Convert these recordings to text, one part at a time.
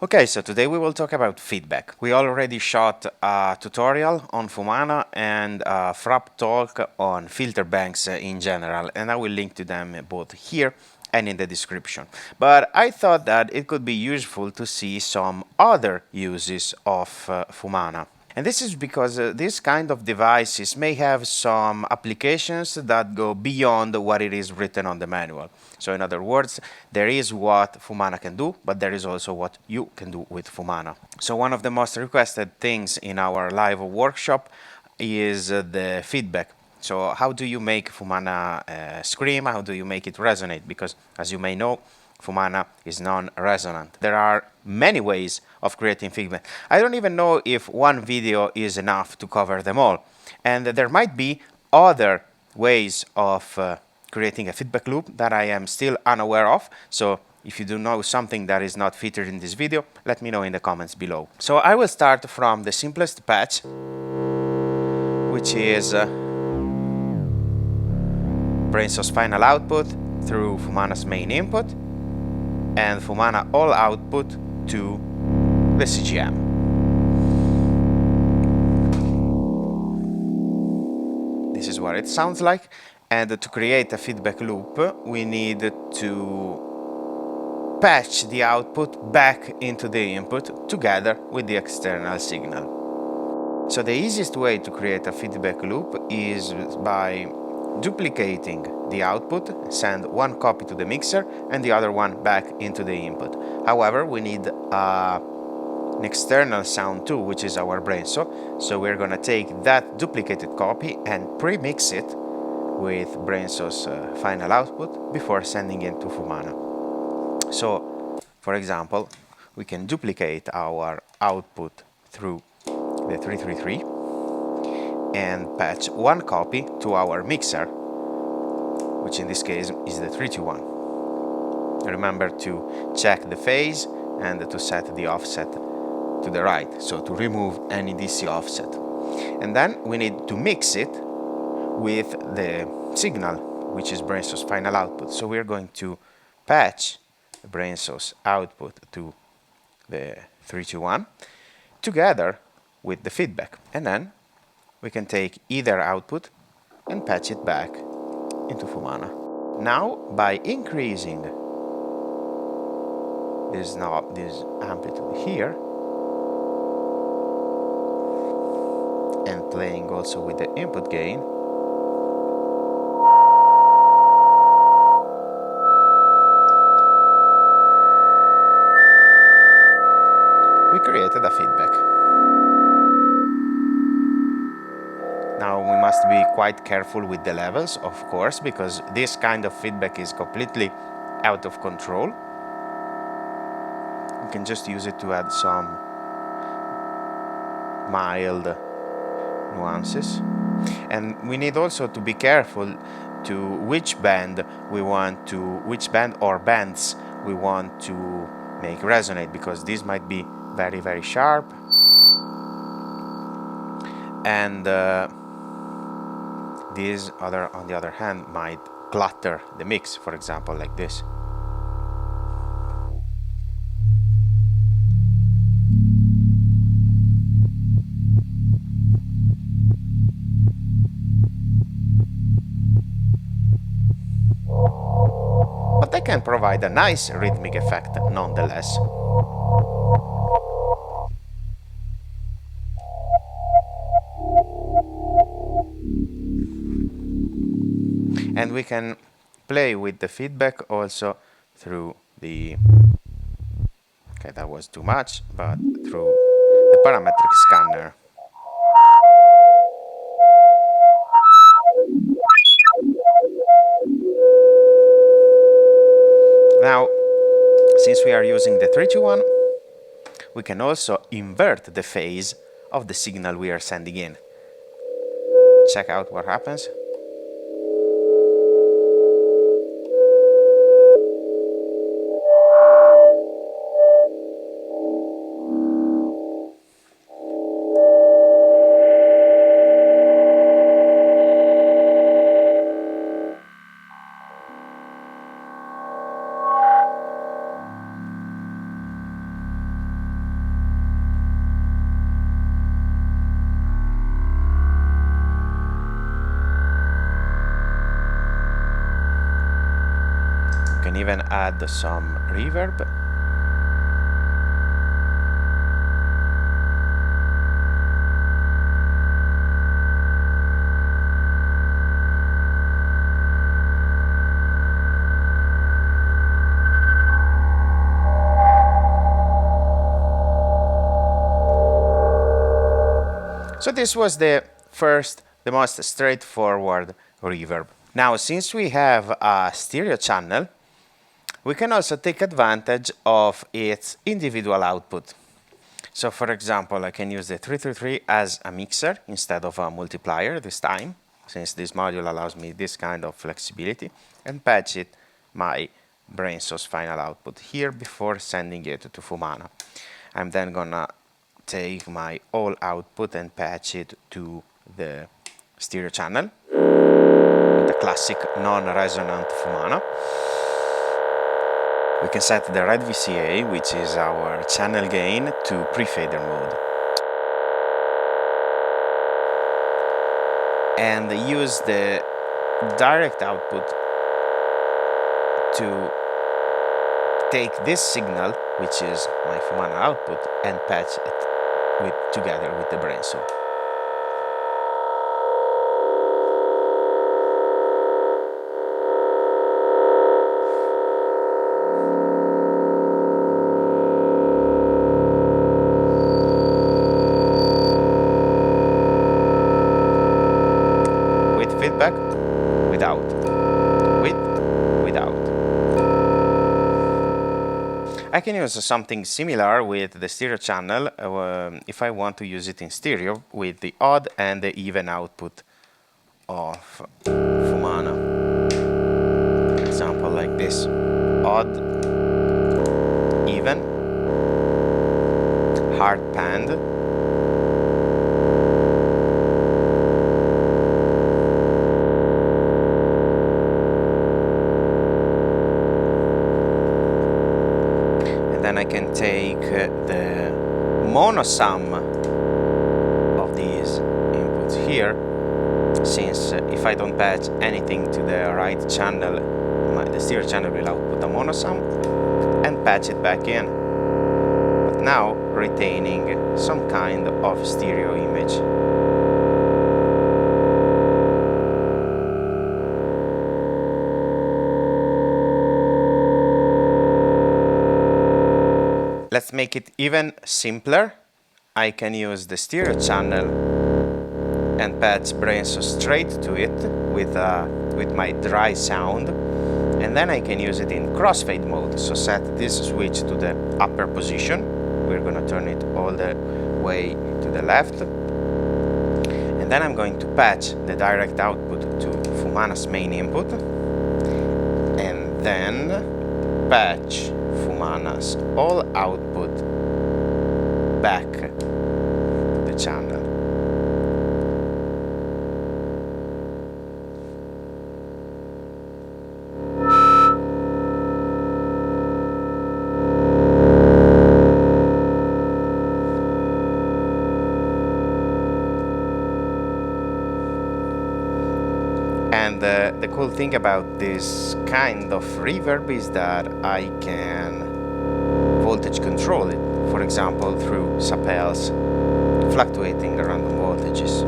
Okay, so today we will talk about feedback. We already shot a tutorial on FUMANA and a Frap talk on filter banks in general, and I will link to them both here and in the description. But I thought that it could be useful to see some other uses of FUMANA. And this is because this kind of devices may have some applications that go beyond what it is written on the manual. So in other words, there is what FUMANA can do, but there is also what you can do with FUMANA. So one of the most requested things in our live workshop is the feedback. So how do you make FUMANA scream? How do you make it resonate? Because as you may know, FUMANA is non-resonant. There are many ways of creating feedback. I don't even know if one video is enough to cover them all. And there might be other ways of creating a feedback loop that I am still unaware of. So if you do know something that is not featured in this video, let me know in the comments below. So I will start from the simplest patch, which is BrainSource final output through FUMANA's main input and FUMANA all output to the CGM. This is what it sounds like. And to create a feedback loop, we need to patch the output back into the input together with the external signal. So the easiest way to create a feedback loop is by duplicating the output, send one copy to the mixer and the other one back into the input. However, we need an external sound too, which is our BrainSource. So we're going to take that duplicated copy and pre-mix it with BrainSource final output before sending it to FUMANA. So, for example, we can duplicate our output through the 333 and patch one copy to our mixer, which in this case is the 321. Remember to check the phase and to set the offset to the right, so to remove any DC offset. And then we need to mix it with the signal, which is BrainSource final output. So we're going to patch the BrainSource output to the 321 together with the feedback, and then we can take either output and patch it back into FUMANA. Now, by increasing this amplitude here and playing also with the input gain, we created a feedback. Now we must be quite careful with the levels, of course, because this kind of feedback is completely out of control. You can just use it to add some mild nuances. And we need also to be careful to which band or bands we want to make resonate, because these might be very, very sharp, and these on the other hand might clutter the mix, for example, like this. But they can provide a nice rhythmic effect nonetheless. And we can play with the feedback also through the, okay, that was too much, but through the parametric scanner. Now, since we are using the 321, we can also invert the phase of the signal we are sending in. Check out what happens. even add some reverb. So this was the most straightforward reverb. Now, since we have a stereo channel, we can also take advantage of its individual output. So for example, I can use the 333 as a mixer instead of a multiplier this time, since this module allows me this kind of flexibility, and patch it my BrainSauce final output here before sending it to FUMANA. I'm then gonna take my all output and patch it to the stereo channel with the classic non-resonant FUMANA. We can set the red VCA, which is our channel gain, to pre-fader mode. And use the direct output to take this signal, which is my FUMANA output, and patch it together with the BrainSauce. With feedback, without. With, without. I can use something similar with the stereo channel if I want to use it in stereo with the odd and the even output of FUMANA. For example, like this: odd, even, hard panned, and then I can take the mono sum of these inputs here, since if I don't patch anything to the right channel, the stereo channel will output a mono sum, and patch it back in, but now retaining some kind of stereo image. Let's make it even simpler. I can use the stereo channel and patch BrainSauce straight to it with my dry sound, and then I can use it in crossfade mode. So set this switch to the upper position. We're going to turn it all the way to the left, and then I'm going to patch the direct output to FUMANA's main input, and then patch FUMANA's all output back to the channel. And the cool thing about this kind of reverb is that I can voltage control it, for example through sapels fluctuating the random voltages.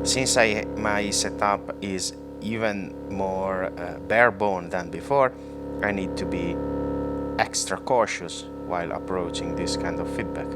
Since my setup is even more bare bone than before, I need to be extra cautious while approaching this kind of feedback.